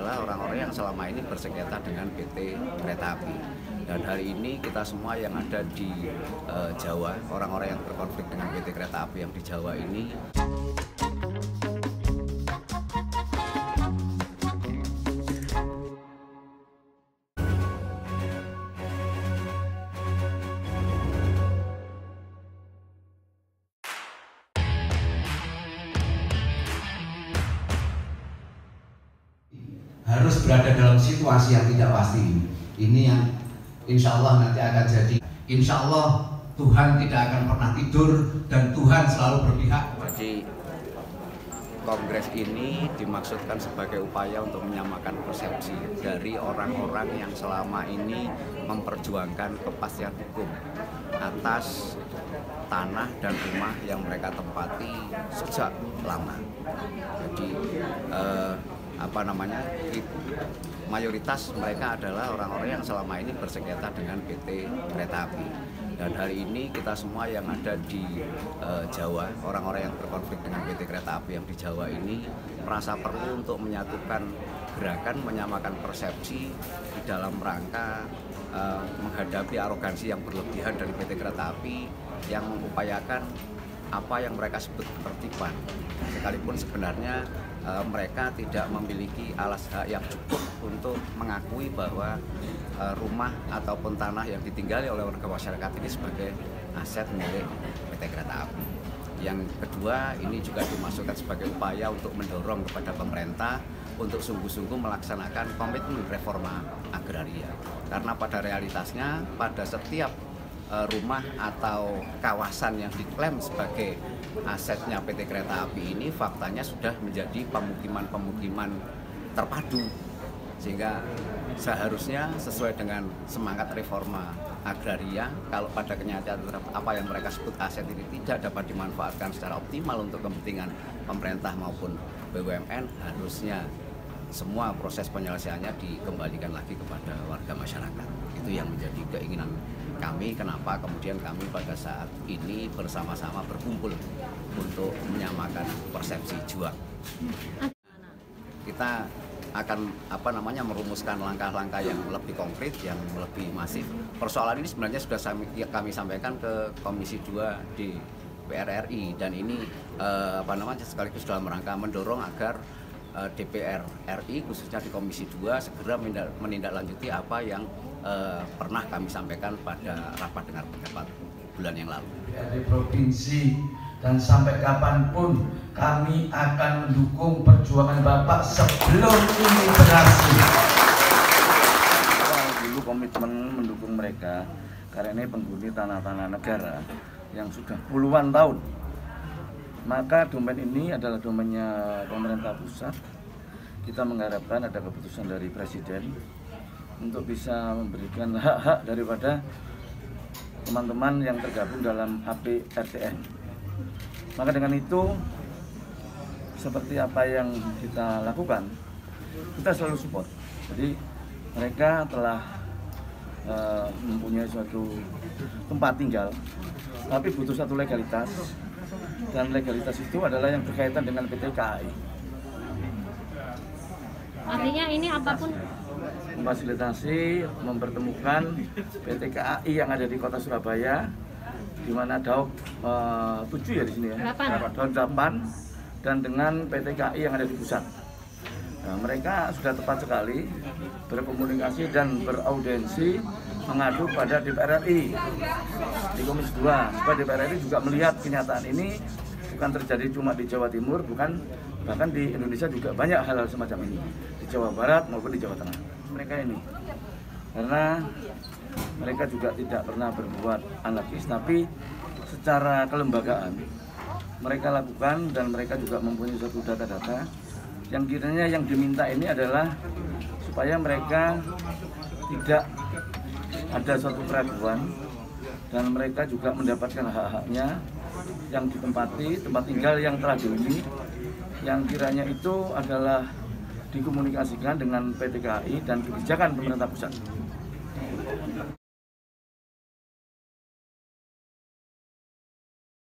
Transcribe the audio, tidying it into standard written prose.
adalah orang-orang yang selama ini bersengketa dengan PT Kereta Api. Dan hari ini kita semua yang ada di Jawa, orang-orang yang berkonflik dengan PT Kereta Api yang di Jawa ini, harus berada dalam situasi yang tidak pasti. Ini yang insya Allah nanti akan jadi. Insya Allah Tuhan tidak akan pernah tidur dan Tuhan selalu berpihak. Jadi kongres ini dimaksudkan sebagai upaya untuk menyamakan persepsi dari orang-orang yang selama ini memperjuangkan kepastian hukum atas tanah dan rumah yang mereka tempati sejak lama. Jadi mayoritas mereka adalah orang-orang yang selama ini bersengketa dengan PT Kereta Api. Dan hari ini kita semua yang ada di Jawa, orang-orang yang berkonflik dengan PT Kereta Api yang di Jawa ini merasa perlu untuk menyatukan gerakan, menyamakan persepsi di dalam rangka menghadapi arogansi yang berlebihan dari PT Kereta Api yang mengupayakan apa yang mereka sebut ketertiban, sekalipun sebenarnya mereka tidak memiliki alas hak yang cukup untuk mengakui bahwa rumah ataupun tanah yang ditinggali oleh warga masyarakat ini sebagai aset milik PT Kereta Api. Yang kedua, ini juga dimasukkan sebagai upaya untuk mendorong kepada pemerintah untuk sungguh-sungguh melaksanakan komitmen reforma agraria. Karena pada realitasnya, pada setiap rumah atau kawasan yang diklaim sebagai asetnya PT Kereta Api ini faktanya sudah menjadi pemukiman-pemukiman terpadu, sehingga seharusnya sesuai dengan semangat reforma agraria, kalau pada kenyataan apa yang mereka sebut aset ini tidak dapat dimanfaatkan secara optimal untuk kepentingan pemerintah maupun BUMN, harusnya semua proses penyelesaiannya dikembalikan lagi kepada warga masyarakat. Itu yang menjadi keinginan kami, kenapa kemudian kami pada saat ini bersama-sama berkumpul untuk menyamakan persepsi juang. Kita akan merumuskan langkah-langkah yang lebih konkret, yang lebih masif. Persoalan ini sebenarnya sudah kami sampaikan ke Komisi 2 di DPR RI, dan ini sekaligus dalam rangka mendorong agar DPR RI khususnya di Komisi 2 segera menindaklanjuti apa yang pernah kami sampaikan pada rapat dengar pendapat bulan yang lalu. Di provinsi dan sampai kapanpun kami akan mendukung perjuangan Bapak sebelum ini berhasil. Dulu komitmen mendukung mereka karena ini penghuni tanah-tanah negara yang sudah puluhan tahun. Maka domain ini adalah domainnya pemerintah pusat. Kita mengharapkan ada keputusan dari Presiden untuk bisa memberikan hak-hak daripada teman-teman yang tergabung dalam APRTN. Maka dengan itu, seperti apa yang kita lakukan, kita selalu support. Jadi mereka telah mempunyai suatu tempat tinggal, tapi butuh satu legalitas, dan legalitas itu adalah yang berkaitan dengan PT KAI. Artinya ini apapun memfasilitasi, mempertemukan PT KAI yang ada di Kota Surabaya, di mana Daop 7 ya di sini ya, 8, dan dengan PT KAI yang ada di pusat. Nah, mereka sudah tepat sekali berkomunikasi dan beraudensi mengadu pada DPR RI di Komisi 2, supaya DPR RI juga melihat kenyataan ini bukan terjadi cuma di Jawa Timur, bahkan di Indonesia juga banyak hal-hal semacam ini, di Jawa Barat maupun di Jawa Tengah. Mereka ini, karena mereka juga tidak pernah berbuat anarkis, tapi secara kelembagaan mereka lakukan, dan mereka juga mempunyai suatu data-data yang kiranya yang diminta ini adalah supaya mereka tidak ada suatu keraguan dan mereka juga mendapatkan hak-haknya yang ditempati, tempat tinggal yang telah dihuni, yang kiranya itu adalah dikomunikasikan dengan PT KAI dan kebijakan pemerintah pusat.